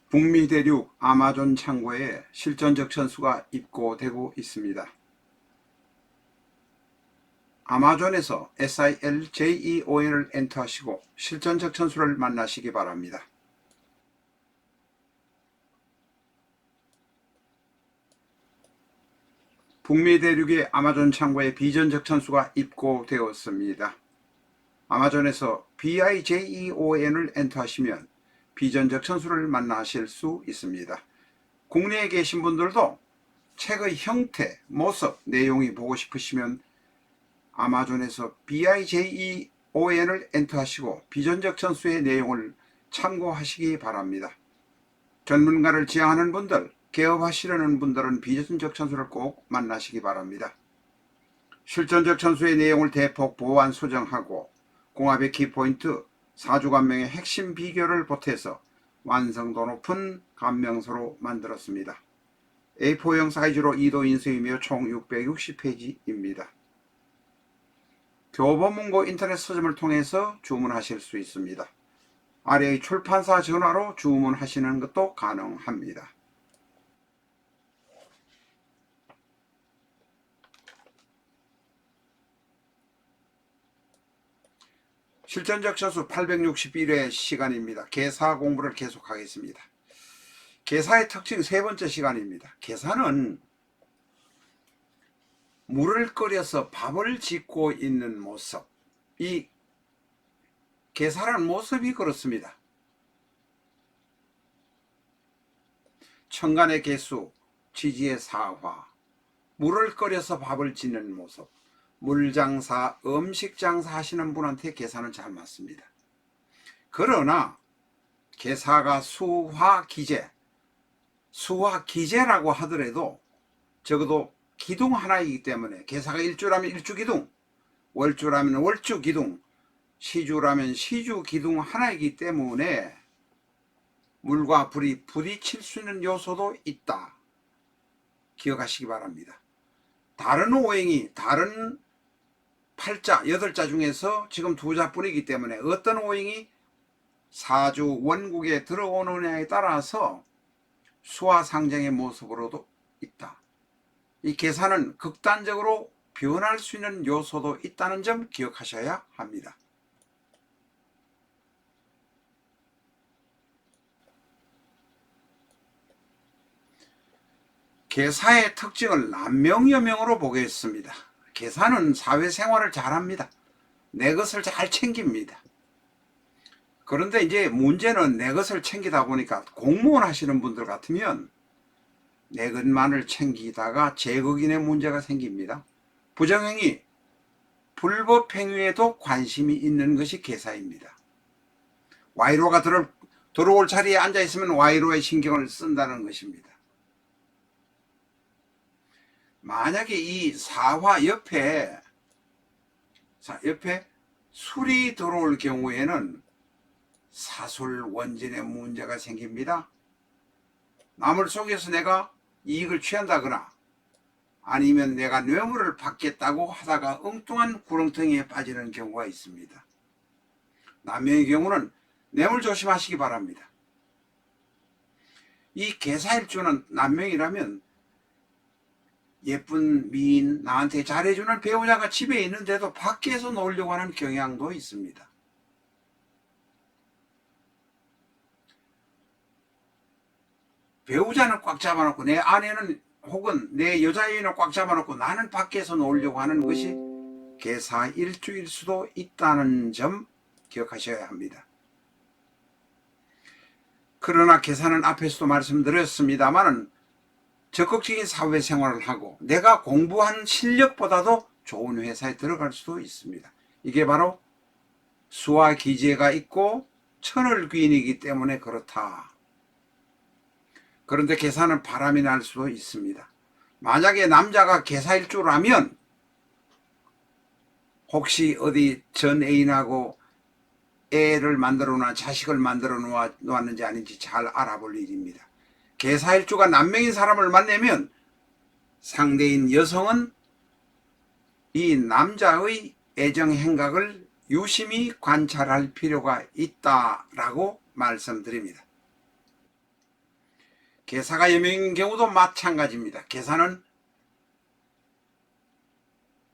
북미 대륙 아마존 창고에 실전적 천수가 입고되고 있습니다. 아마존에서 SILJEON을 엔터하시고 실전적 천수를 만나시기 바랍니다. 북미 대륙의 아마존 창고에 비전적 천수가 입고되었습니다. 아마존에서 BIJEON을 엔터하시면 비전적 천수를 만나실 수 있습니다. 국내에 계신 분들도 책의 형태, 모습, 내용이 보고 싶으시면 아마존에서 BIJEON을 엔터하시고 비전적 천수의 내용을 참고하시기 바랍니다. 전문가를 지향하는 분들, 개업하시려는 분들은 비전적 천수를 꼭 만나시기 바랍니다. 실전적 천수의 내용을 대폭 보완 수정하고 공합의 키포인트, 사주감명의 핵심 비결을 보태서 완성도 높은 감명서로 만들었습니다. A4형 사이즈로 2도 인쇄이며 총 660페이지입니다. 교보문고 인터넷 서점을 통해서 주문하실 수 있습니다. 아래의 출판사 전화로 주문하시는 것도 가능합니다. 실전적 천수 861회 시간입니다. 계사 공부를 계속하겠습니다. 계사의 특징 세 번째 시간입니다. 계사는 물을 끓여서 밥을 짓고 있는 모습, 이 계사라는 모습이 그렇습니다. 천간의 계수, 지지의 사화, 물을 끓여서 밥을 짓는 모습, 물장사, 음식장사 하시는 분한테 계사는 잘 맞습니다. 그러나 계사가 수화기재, 수화기재라고 하더라도 적어도 기둥 하나이기 때문에 계사가 일주라면 일주기둥, 월주라면 월주기둥, 시주라면 시주기둥 하나이기 때문에 물과 불이 부딪힐 수 있는 요소도 있다. 기억하시기 바랍니다. 다른 오행이 다른 8자, 8자 중에서 지금 2자뿐이기 때문에 어떤 오행이 사주 원국에 들어오느냐에 따라서 수화상정의 모습으로도 있다. 이 계산은 극단적으로 변할 수 있는 요소도 있다는 점 기억하셔야 합니다. 계사의 특징을 남명여명으로 보겠습니다. 계사는 사회생활을 잘합니다. 내 것을 잘 챙깁니다. 그런데 이제 문제는 내 것을 챙기다 보니까 공무원 하시는 분들 같으면 내 것만을 챙기다가 제국인의 문제가 생깁니다. 부정행위, 불법행위에도 관심이 있는 것이 계사입니다. 와이로가 들어올 자리에 앉아있으면 와이로의 신경을 쓴다는 것입니다. 만약에 이 사화 옆에 술이 들어올 경우에는 사술 원진의 문제가 생깁니다. 남을 속여서 내가 이익을 취한다거나 아니면 내가 뇌물을 받겠다고 하다가 엉뚱한 구렁텅이에 빠지는 경우가 있습니다. 남명의 경우는 뇌물 조심하시기 바랍니다. 이 계사일주는 남명이라면 예쁜 미인, 나한테 잘해주는 배우자가 집에 있는데도 밖에서 놀려고 하는 경향도 있습니다. 배우자는 꽉 잡아놓고 내 아내는 혹은 내 여자애인을 꽉 잡아놓고 나는 밖에서 놀려고 하는 것이 계사일주일 수도 있다는 점 기억하셔야 합니다. 그러나 계사는 앞에서도 말씀드렸습니다만 적극적인 사회생활을 하고 내가 공부한 실력보다도 좋은 회사에 들어갈 수도 있습니다. 이게 바로 수화기재가 있고 천을귀인이기 때문에 그렇다. 그런데 계사는 바람이 날 수도 있습니다. 만약에 남자가 계사일주라면 혹시 어디 전 애인하고 애를 만들어 놓아 자식을 만들어 놓았는지 아닌지 잘 알아볼 일입니다. 계사일주가 남명인 사람을 만나면 상대인 여성은 이 남자의 애정 행각을 유심히 관찰할 필요가 있다라고 말씀드립니다. 계사가 여명인 경우도 마찬가지입니다. 계사는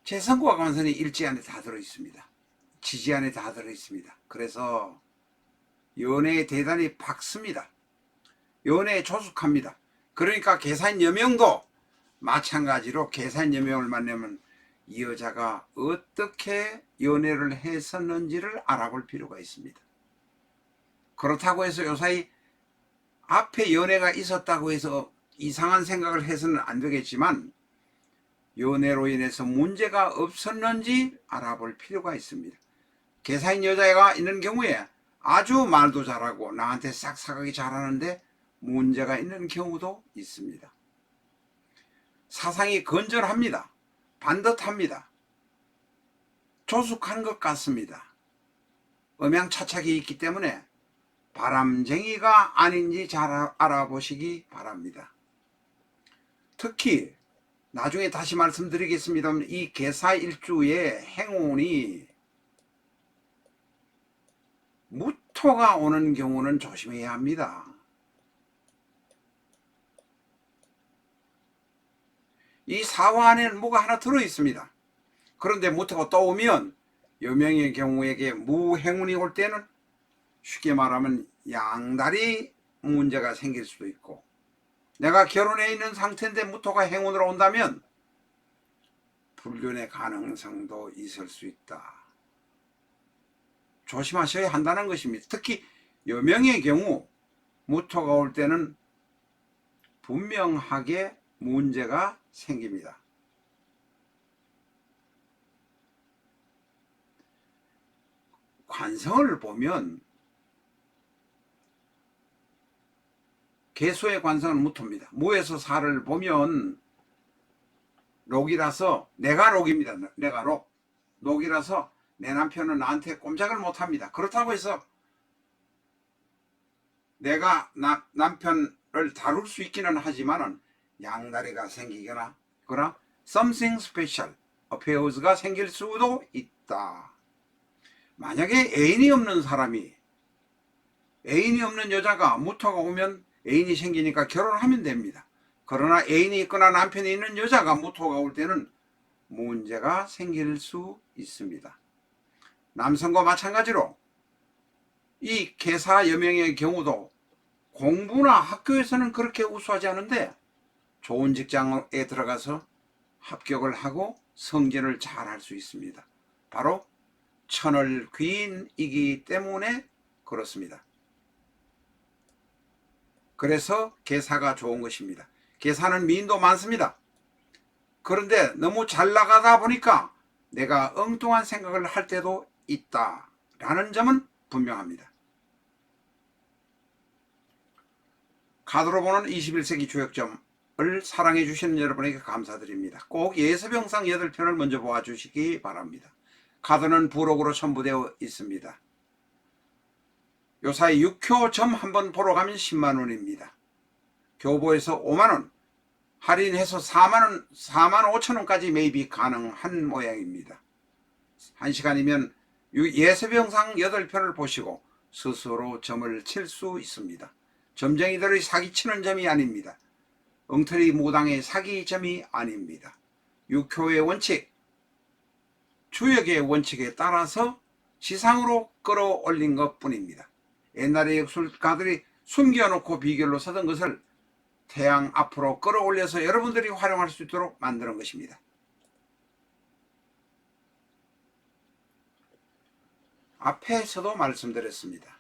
재성과 관성이 일지 안에 다 들어있습니다. 지지 안에 다 들어있습니다. 그래서 연애에 대단히 박습니다. 연애에 조숙합니다. 그러니까 계사인 여명도 마찬가지로 계사인 여명을 만나면 이 여자가 어떻게 연애를 했었는지를 알아볼 필요가 있습니다. 그렇다고 해서 요사이 앞에 연애가 있었다고 해서 이상한 생각을 해서는 안 되겠지만 연애로 인해서 문제가 없었는지 알아볼 필요가 있습니다. 계사인 여자가 있는 경우에 아주 말도 잘하고 나한테 싹싹하게 잘하는데 문제가 있는 경우도 있습니다. 사상이 건전합니다. 반듯합니다. 조숙한 것 같습니다. 음양차착이 있기 때문에 바람쟁이가 아닌지 잘 알아보시기 바랍니다. 특히 나중에 다시 말씀드리겠습니다만 이 계사일주의 행운이 무토가 오는 경우는 조심해야 합니다. 이 사화 안에는 뭐가 하나 들어있습니다. 그런데 무토가 또 오면 여명의 경우에게 무행운이 올 때는 쉽게 말하면 양다리 문제가 생길 수도 있고, 내가 결혼해 있는 상태인데 무토가 행운으로 온다면 불륜의 가능성도 있을 수 있다. 조심하셔야 한다는 것입니다. 특히 여명의 경우 무토가 올 때는 분명하게 문제가 생깁니다. 관성을 보면 개수의 관성은 무토입니다. 무에서 사를 보면 록이라서, 내가 록입니다. 내가 록. 록이라서 내 남편은 나한테 꼼짝을 못합니다. 그렇다고 해서 내가 남편을 다룰 수 있기는 하지만은 양다리가 생기거나 그러나 something special affairs가 생길 수도 있다. 만약에 애인이 없는 사람이, 애인이 없는 여자가 무토가 오면 애인이 생기니까 결혼하면 됩니다. 그러나 애인이 있거나 남편이 있는 여자가 무토가 올 때는 문제가 생길 수 있습니다. 남성과 마찬가지로 이 계사 여명의 경우도 공부나 학교에서는 그렇게 우수하지 않은데 좋은 직장에 들어가서 합격을 하고 승진을 잘 할 수 있습니다. 바로 천을 귀인이기 때문에 그렇습니다. 그래서 계사가 좋은 것입니다. 계사는 미인도 많습니다. 그런데 너무 잘 나가다 보니까 내가 엉뚱한 생각을 할 때도 있다라는 점은 분명합니다. 카드로 보는 21세기 주역점을 사랑해 주시는 여러분에게 감사드립니다. 꼭 예습영상 8편을 먼저 보아주시기 바랍니다. 카드는 부록으로 첨부되어 있습니다. 요사이 6효점 한번 보러 가면 10만원입니다. 교보에서 5만원, 할인해서 4만 5천원까지 매입이 가능한 모양입니다. 1시간이면 예습 영상 8편을 보시고 스스로 점을 칠 수 있습니다. 점쟁이들의 사기치는 점이 아닙니다. 엉터리 무당의 사기점이 아닙니다. 6효의 원칙, 주역의 원칙에 따라서 지상으로 끌어올린 것 뿐입니다. 옛날에 역술가들이 숨겨놓고 비결로 쓰던 것을 태양 앞으로 끌어올려서 여러분들이 활용할 수 있도록 만드는 것입니다. 앞에서도 말씀드렸습니다.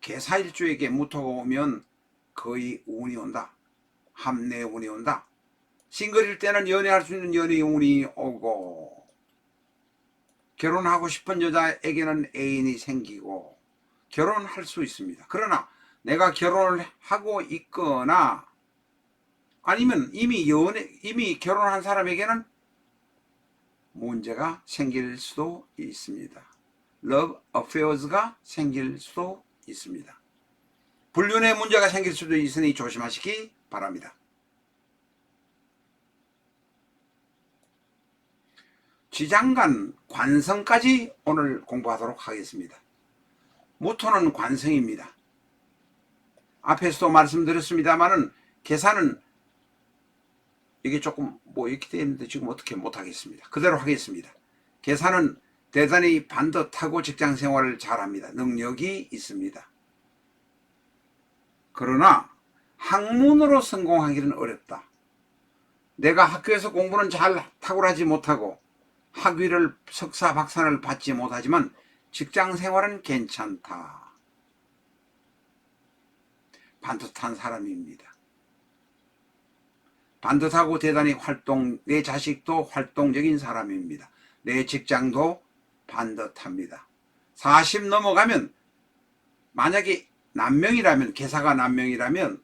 계사일주에게 무토가 오면 거의 운이 온다. 합내 운이 온다. 싱글일 때는 연애할 수 있는 연애 운이 오고, 결혼하고 싶은 여자에게는 애인이 생기고 결혼할 수 있습니다. 그러나 내가 결혼을 하고 있거나 아니면 이미 결혼한 사람에게는 문제가 생길 수도 있습니다. Love affairs가 생길 수도 있습니다. 불륜의 문제가 생길 수도 있으니 조심하시기 바랍니다. 지장간 관성까지 오늘 공부하도록 하겠습니다. 무토는 관성입니다. 앞에서도 말씀드렸습니다마는 계산은 이게 조금 뭐 이렇게 되어 있는데 지금 어떻게 못하겠습니다. 그대로 하겠습니다. 계산은 대단히 반듯하고 직장 생활을 잘합니다. 능력이 있습니다. 그러나 학문으로 성공하기는 어렵다. 내가 학교에서 공부는 잘 탁월하지 못하고 학위를 석사 박사를 받지 못하지만 직장 생활은 괜찮다. 반듯한 사람입니다. 반듯하고 대단히 내 자식도 활동적인 사람입니다. 내 직장도 반듯합니다. 40 넘어가면 만약에 남명이라면, 계사가 남명이라면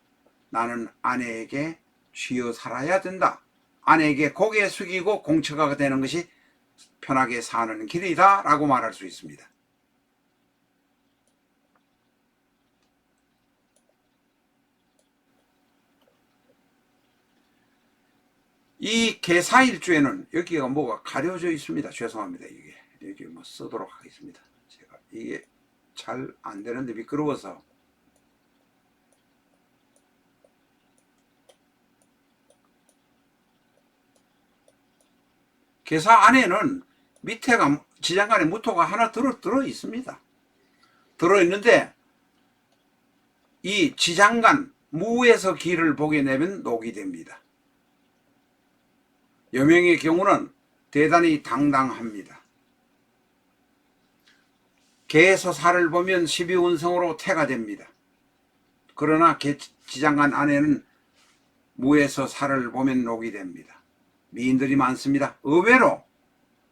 나는 아내에게 쥐어 살아야 된다. 아내에게 고개 숙이고 공처가 되는 것이 편하게 사는 길이다 라고 말할 수 있습니다. 이 계사일주에는 여기가 뭐가 가려져 있습니다. 죄송합니다. 이게 여기 뭐 쓰도록 하겠습니다. 제가 이게 잘 안 되는데 미끄러워서. 계사 안에는 밑에가 지장간에 무토가 하나 들어 있습니다. 들어 있는데 이 지장간 무에서 기를 보게 되면 녹이 됩니다. 여명의 경우는 대단히 당당합니다. 개에서 살을 보면 12운성으로 태가 됩니다. 그러나 지장간 안에는 무에서 살을 보면 녹이 됩니다. 미인들이 많습니다. 의외로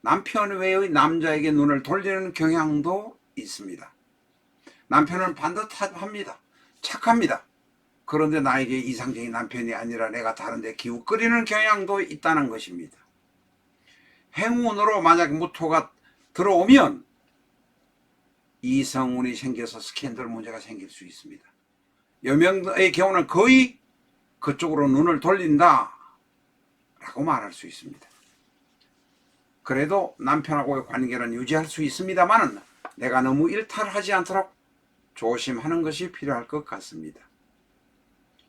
남편 외의 남자에게 눈을 돌리는 경향도 있습니다. 남편은 반듯합니다. 착합니다. 그런데 나에게 이상적인 남편이 아니라 내가 다른데 기웃거리는 경향도 있다는 것입니다. 행운으로 만약 무토가 들어오면 이성운이 생겨서 스캔들 문제가 생길 수 있습니다. 여명의 경우는 거의 그쪽으로 눈을 돌린다 라고 말할 수 있습니다. 그래도 남편하고의 관계는 유지할 수 있습니다만 내가 너무 일탈하지 않도록 조심하는 것이 필요할 것 같습니다.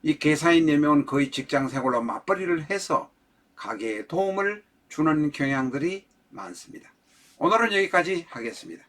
이 계사인 여명은 거의 직장생활로 맞벌이를 해서 가게에 도움을 주는 경향들이 많습니다. 오늘은 여기까지 하겠습니다.